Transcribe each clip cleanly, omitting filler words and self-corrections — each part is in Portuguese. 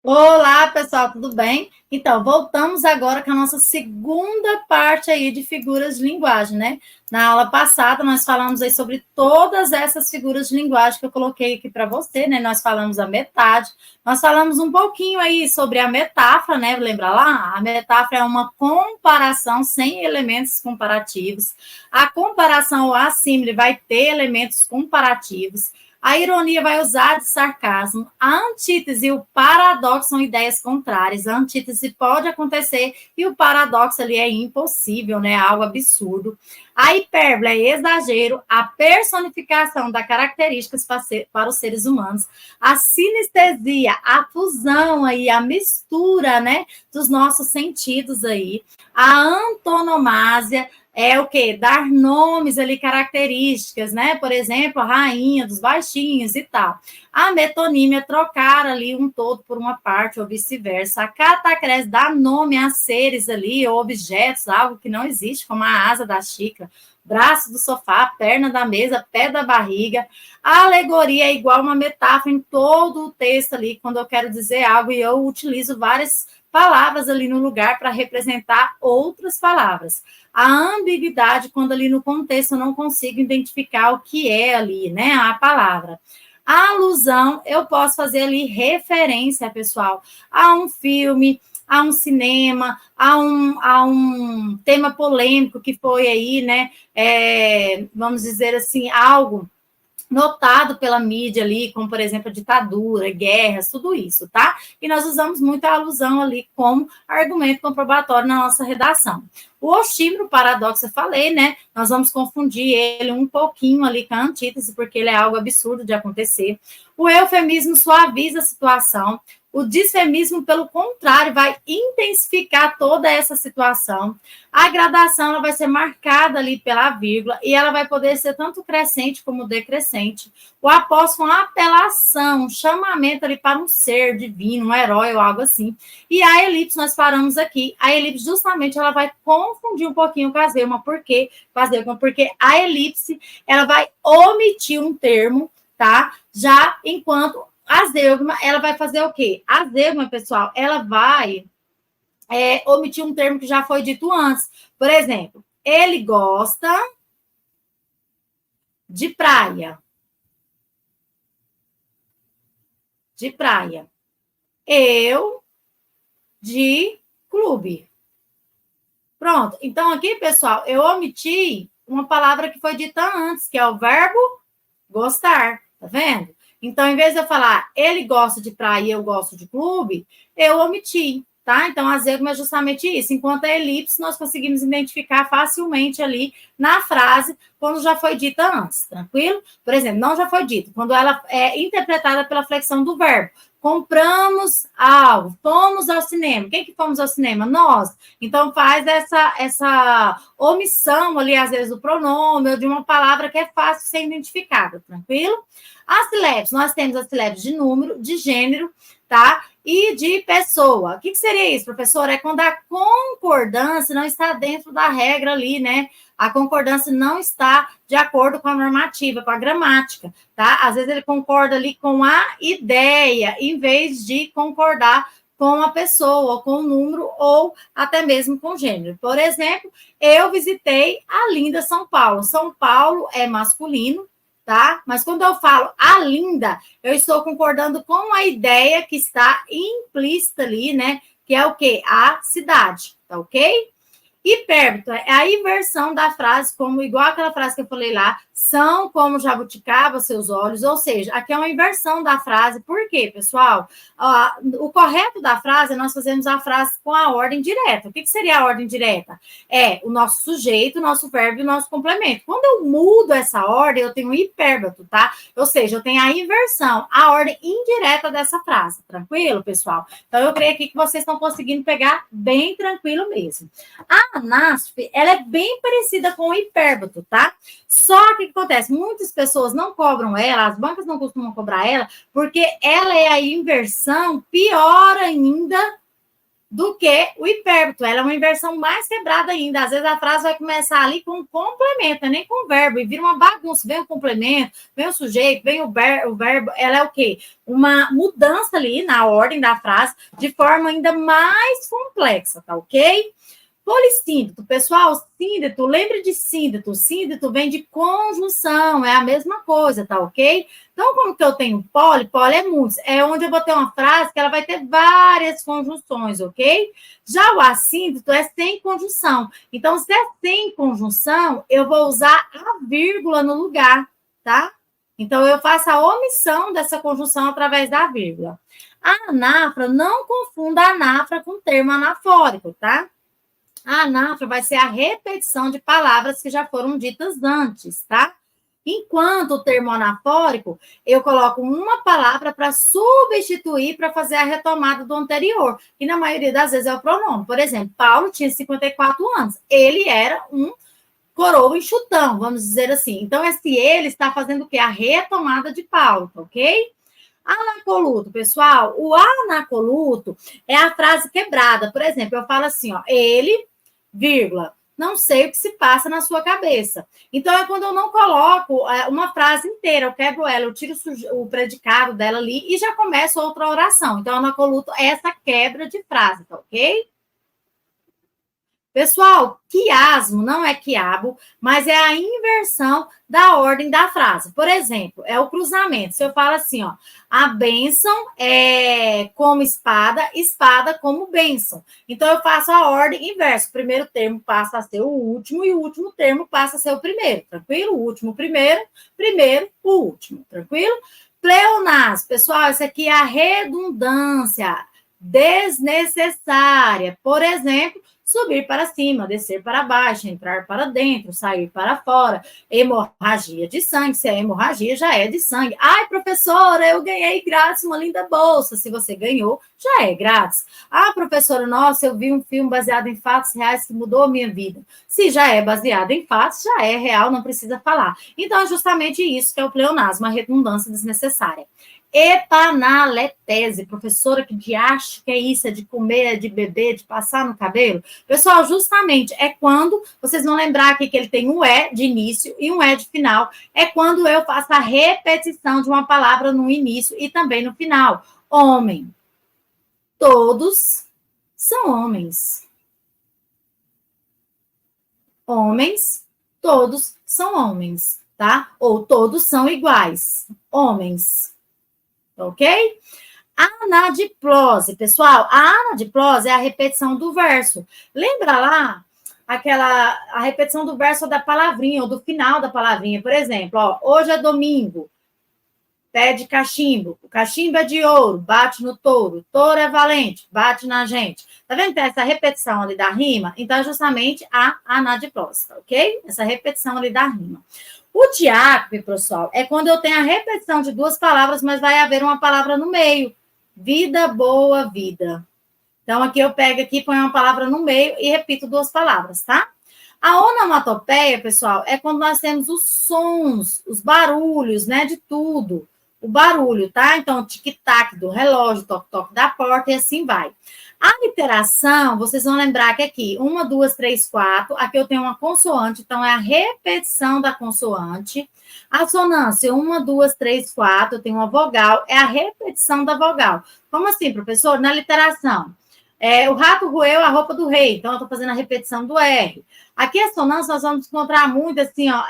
Olá, pessoal, tudo bem? Então, voltamos agora com a nossa segunda parte aí de figuras de linguagem, né? Na aula passada, nós falamos aí sobre todas essas figuras de linguagem que eu coloquei aqui para você, né? Nós falamos a metade, nós falamos um pouquinho aí sobre a metáfora, né? Lembra lá? A metáfora é uma comparação sem elementos comparativos. A comparação ou a símile vai ter elementos comparativos. A ironia vai usar de sarcasmo. A antítese e o paradoxo são ideias contrárias. A antítese pode acontecer e o paradoxo ali é impossível, né? Algo absurdo. A hipérbole é exagero, a personificação das características para os seres humanos. A sinestesia, a fusão aí, a mistura, né, dos nossos sentidos aí. A antonomásia é o quê? Dar nomes ali, características, né? Por exemplo, a rainha dos baixinhos e tal. A metonímia, trocar ali um todo por uma parte ou vice-versa. A catacrese, dar nome a seres ali, ou objetos, algo que não existe, como a asa da xícara, braço do sofá, perna da mesa, pé da barriga. A alegoria é igual uma metáfora em todo o texto ali, quando eu quero dizer algo e eu utilizo várias palavras ali no lugar para representar outras palavras. A ambiguidade, quando ali no contexto eu não consigo identificar o que é ali, né, a palavra. A alusão, eu posso fazer ali referência, pessoal, a um filme, a um cinema, a um tema polêmico que foi aí, né, vamos dizer assim, algo notado pela mídia ali, como, por exemplo, a ditadura, guerras, tudo isso, tá? E nós usamos muito a alusão ali como argumento comprobatório na nossa redação. O oxímoro, paradoxo, eu falei, né? Nós vamos confundir ele um pouquinho ali com a antítese, porque ele é algo absurdo de acontecer. O eufemismo suaviza a situação. O disfemismo, pelo contrário, vai intensificar toda essa situação. A gradação ela vai ser marcada ali pela vírgula e ela vai poder ser tanto crescente como decrescente. O apóstrofo, uma apelação, um chamamento ali para um ser divino, um herói ou algo assim. E a elipse, nós paramos aqui. A elipse, justamente, ela vai confundir um pouquinho com a zêgoma. Por quê? Com a zêgoma, porque a elipse, ela vai omitir um termo, tá? Já enquanto a zêgoma, ela vai fazer o quê? A zêgoma, pessoal, ela vai omitir um termo que já foi dito antes. Por exemplo, ele gosta de praia. De praia. Eu de clube. Pronto. Então, aqui, pessoal, eu omiti uma palavra que foi dita antes, que é o verbo gostar. Tá vendo? Então, em vez de eu falar ele gosta de praia e eu gosto de clube, eu omiti. Tá? Então, a zêgoma é justamente isso. Enquanto a elipse, nós conseguimos identificar facilmente ali na frase, quando já foi dita antes, tranquilo? Por exemplo, não já foi dito, quando ela é interpretada pela flexão do verbo. Compramos algo, fomos ao cinema. Quem que fomos ao cinema? Nós. Então, faz essa omissão ali, às vezes, do pronome ou de uma palavra que é fácil de ser identificada, tranquilo? As sílabes, nós temos as sílabes de número, de gênero, tá? E de pessoa. O que seria isso, professor? É quando a concordância não está dentro da regra ali, né? A concordância não está de acordo com a normativa, com a gramática, tá? Às vezes ele concorda ali com a ideia, em vez de concordar com a pessoa, ou com o número, ou até mesmo com o gênero. Por exemplo, eu visitei a linda São Paulo. São Paulo é masculino, tá? Mas quando eu falo a linda, eu estou concordando com a ideia que está implícita ali, né? Que é o quê? A cidade, tá ok? Hipérbito é a inversão da frase, como igual aquela frase que eu falei lá, são como jabuticaba seus olhos, ou seja, aqui é uma inversão da frase. Por quê, pessoal? O correto da frase é nós fazemos a frase com a ordem direta. O que seria a ordem direta? É o nosso sujeito, o nosso verbo e o nosso complemento. Quando eu mudo essa ordem, eu tenho hipérbito, tá? Ou seja, eu tenho a inversão, a ordem indireta dessa frase. Tranquilo, pessoal? Então, eu creio aqui que vocês estão conseguindo pegar bem tranquilo mesmo. A NASP, ela é bem parecida com o hipérbito, tá? Só que o que acontece? Muitas pessoas não cobram ela, as bancas não costumam cobrar ela, porque ela é a inversão pior ainda do que o hipérbito. Ela é uma inversão mais quebrada ainda. Às vezes a frase vai começar ali com um complemento, nem com verbo, e vira uma bagunça. Vem o complemento, vem o sujeito, vem o verbo. Ela é o quê? Uma mudança ali na ordem da frase, de forma ainda mais complexa, tá ok? Polissíndeto, pessoal, síndeto, lembre de síndeto. Síndeto vem de conjunção, é a mesma coisa, tá ok? Então, como que eu tenho poli? Poli é muitos. É onde eu vou ter uma frase que ela vai ter várias conjunções, ok? Já o assíndeto é sem conjunção. Então, se é sem conjunção, eu vou usar a vírgula no lugar, tá? Então, eu faço a omissão dessa conjunção através da vírgula. A anáfora, não confunda a anáfora com termo anafórico, tá? A anáfora vai ser a repetição de palavras que já foram ditas antes, tá? Enquanto o termo anafórico, eu coloco uma palavra para substituir, para fazer a retomada do anterior. E na maioria das vezes é o pronome. Por exemplo, Paulo tinha 54 anos. Ele era um coroa enxutão, vamos dizer assim. Então, esse ele está fazendo o quê? A retomada de Paulo, ok? Anacoluto, pessoal, o anacoluto é a frase quebrada. Por exemplo, eu falo assim, ó, ele, vírgula, não sei o que se passa na sua cabeça. Então, é quando eu não coloco uma frase inteira, eu quebro ela, eu tiro o predicado dela ali e já começo outra oração. Então, anacoluto é essa quebra de frase, tá ok? Pessoal, quiasmo não é quiabo, mas é a inversão da ordem da frase. Por exemplo, é o cruzamento. Se eu falo assim, ó, a bênção é como espada, espada como bênção. Então, eu faço a ordem inversa. O primeiro termo passa a ser o último e o último termo passa a ser o primeiro. Tranquilo? O último, primeiro, primeiro, o último. Tranquilo? Pleonasmo. Pessoal, isso aqui é a redundância desnecessária. Por exemplo, subir para cima, descer para baixo, entrar para dentro, sair para fora, hemorragia de sangue, se é hemorragia, já é de sangue. Ai, professora, eu ganhei grátis uma linda bolsa. Se você ganhou, já é grátis. Ah, professora, nossa, eu vi um filme baseado em fatos reais que mudou a minha vida. Se já é baseado em fatos, já é real, não precisa falar. Então, é justamente isso que é o pleonasmo, a redundância desnecessária. Epanaletese, professora, que diacho que é isso? É de comer, é de beber, de passar no cabelo? Pessoal, justamente é quando, vocês vão lembrar aqui que ele tem um E de início e um E de final, é quando eu faço a repetição de uma palavra no início e também no final. Homem. Todos são homens. Homens, todos são homens, tá? Ou todos são iguais. Homens. Ok? Anadiplose, pessoal, a anadiplose é a repetição do verso. Lembra lá a repetição do verso da palavrinha, ou do final da palavrinha. Por exemplo, ó, hoje é domingo, pede cachimbo, o cachimbo é de ouro, bate no touro, o touro é valente, bate na gente. Tá vendo que tem essa repetição ali da rima? Então, é justamente a anadiplose, tá ok? Essa repetição ali da rima. O diácono, pessoal, é quando eu tenho a repetição de duas palavras, mas vai haver uma palavra no meio. Vida, boa, vida. Então, aqui eu pego aqui, ponho uma palavra no meio e repito duas palavras, tá? A onomatopeia, pessoal, é quando nós temos os sons, os barulhos, né, de tudo. O barulho, tá? Então, tic-tac do relógio, toque-toque da porta e assim vai. A literação, vocês vão lembrar que aqui, 1, 2, 3, 4, aqui eu tenho uma consoante, então é a repetição da consoante. A sonância, 1, 2, 3, 4, eu tenho uma vogal, é a repetição da vogal. Como assim, professor? Na literação, o rato roeu a roupa do rei, então eu estou fazendo a repetição do R. Aqui a sonância nós vamos encontrar muito assim, ó,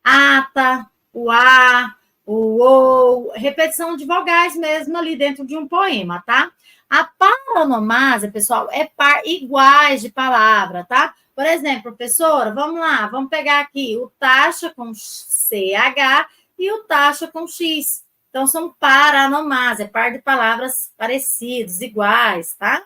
ata, o a, o ou, repetição de vogais mesmo ali dentro de um poema, tá? A paronomásia, pessoal, é par iguais de palavra, tá? Por exemplo, professora, vamos lá, vamos pegar aqui o taxa com CH e o taxa com X. Então, são paranomásia, par de palavras parecidas, iguais, tá?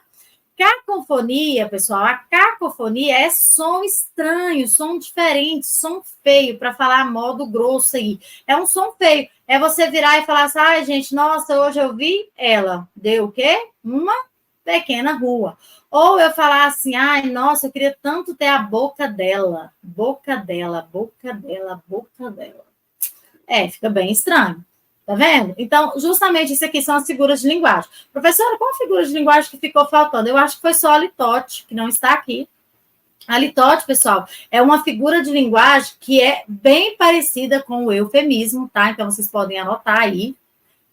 Cacofonia, pessoal, a cacofonia é som estranho, som diferente, som feio, para falar modo grosso aí. É um som feio. É você virar e falar assim, ai, gente, nossa, hoje eu vi ela. Deu o quê? Uma pequena rua. Ou eu falar assim, ai, nossa, eu queria tanto ter a boca dela. Boca dela, boca dela, boca dela. Fica bem estranho. Tá vendo? Então, justamente isso aqui são as figuras de linguagem. Professora, qual figura de linguagem que ficou faltando? Eu acho que foi só a litote, que não está aqui. A litote, pessoal, é uma figura de linguagem que é bem parecida com o eufemismo, tá? Então, vocês podem anotar aí.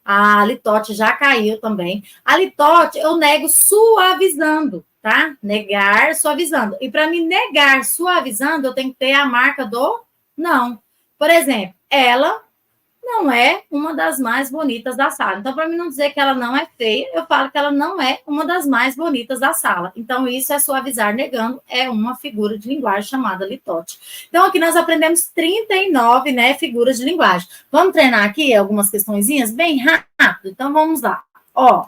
A litote já caiu também. A litote eu nego suavizando, tá? Negar suavizando. E para me negar suavizando, eu tenho que ter a marca do não. Por exemplo, ela não é uma das mais bonitas da sala. Então, para mim não dizer que ela não é feia, eu falo que ela não é uma das mais bonitas da sala. Então, isso é suavizar negando, é uma figura de linguagem chamada litote. Então, aqui nós aprendemos 39, né, figuras de linguagem. Vamos treinar aqui algumas questõezinhas bem rápido. Então, vamos lá. Ó,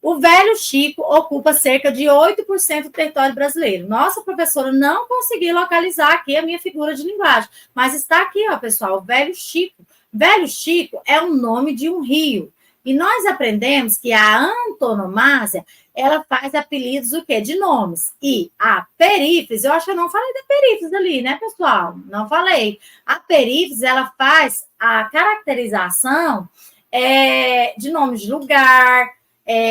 o velho Chico ocupa cerca de 8% do território brasileiro. Nossa, professora, não consegui localizar aqui a minha figura de linguagem, mas está aqui, ó, pessoal, o velho Chico. Velho Chico é o nome de um rio. E nós aprendemos que a antonomásia, ela faz apelidos o quê? De nomes. E a perífrase, eu acho que eu não falei da perífrase ali, né, pessoal? Não falei. A perífrase, ela faz a caracterização de nomes de lugar,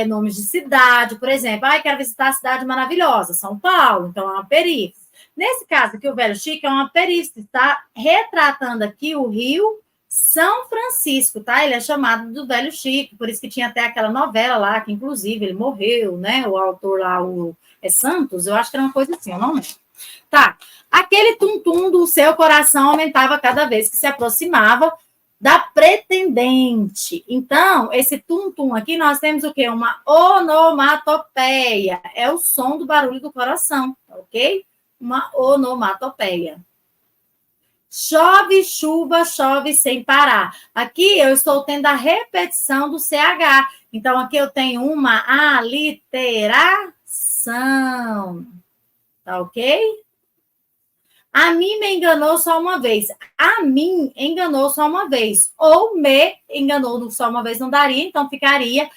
nomes de cidade, por exemplo. Quero visitar a cidade maravilhosa, São Paulo, então é uma perífrase. Nesse caso aqui, o Velho Chico é uma perífrase, está retratando aqui o rio São Francisco, tá? Ele é chamado do Velho Chico, por isso que tinha até aquela novela lá, que inclusive ele morreu, né? O autor lá, Santos, eu acho que era uma coisa assim, eu não lembro. Tá, aquele tum-tum do seu coração aumentava cada vez que se aproximava da pretendente. Então, esse tum-tum aqui, nós temos o quê? Uma onomatopeia. É o som do barulho do coração, ok? Uma onomatopeia. Chove, chuva, chove sem parar. Aqui eu estou tendo a repetição do CH. Então, aqui eu tenho uma aliteração. Tá ok? A mim me enganou só uma vez. A mim enganou só uma vez. Ou me enganou só uma vez não daria, então ficaria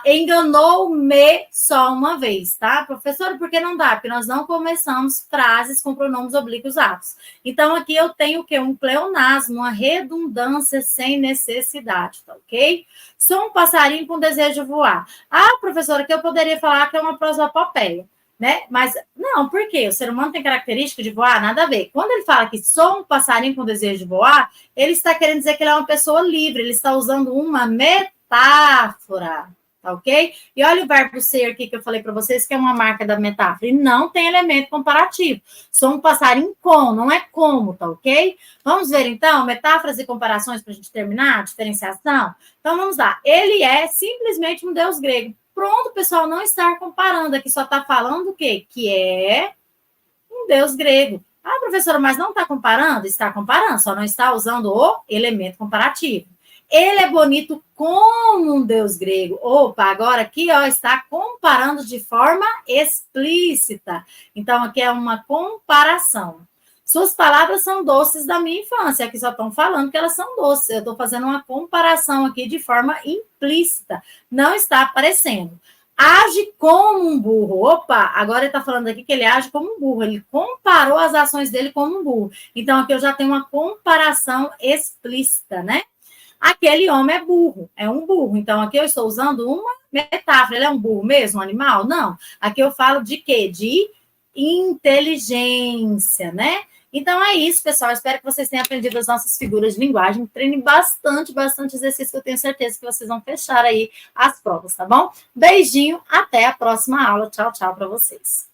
enganou-me só uma vez, tá? Professora, por que não dá? Porque nós não começamos frases com pronomes oblíquos atos. Então, aqui eu tenho o quê? Um pleonasmo, uma redundância sem necessidade, tá ok? Sou um passarinho com desejo de voar. Professora, que eu poderia falar que é uma prosopopeia, né? Mas, não, por quê? O ser humano tem característica de voar? Nada a ver. Quando ele fala que sou um passarinho com desejo de voar, ele está querendo dizer que ele é uma pessoa livre, ele está usando uma metáfora, tá ok? E olha o verbo ser aqui que eu falei para vocês, que é uma marca da metáfora, e não tem elemento comparativo. Sou um passarinho com, não é como, tá ok? Vamos ver, então, metáforas e comparações para a gente terminar, diferenciação? Então, vamos lá. Ele é simplesmente um deus grego. Pronto, pessoal, não estar comparando, aqui só está falando o quê? Que é um deus grego. Professora, mas não está comparando? Está comparando, só não está usando o elemento comparativo. Ele é bonito como um deus grego. Opa, agora aqui, ó, está comparando de forma explícita. Então, aqui é uma comparação. Suas palavras são doces da minha infância. Aqui só estão falando que elas são doces. Eu estou fazendo uma comparação aqui de forma implícita. Não está aparecendo. Age como um burro. Opa, agora ele está falando aqui que ele age como um burro. Ele comparou as ações dele como um burro. Então, aqui eu já tenho uma comparação explícita, né? Aquele homem é burro, é um burro. Então, aqui eu estou usando uma metáfora. Ele é um burro mesmo, um animal? Não. Aqui eu falo de quê? De inteligência, né? Então, é isso, pessoal. Espero que vocês tenham aprendido as nossas figuras de linguagem. Treine bastante exercício, que eu tenho certeza que vocês vão fechar aí as provas, tá bom? Beijinho, até a próxima aula. Tchau, tchau para vocês.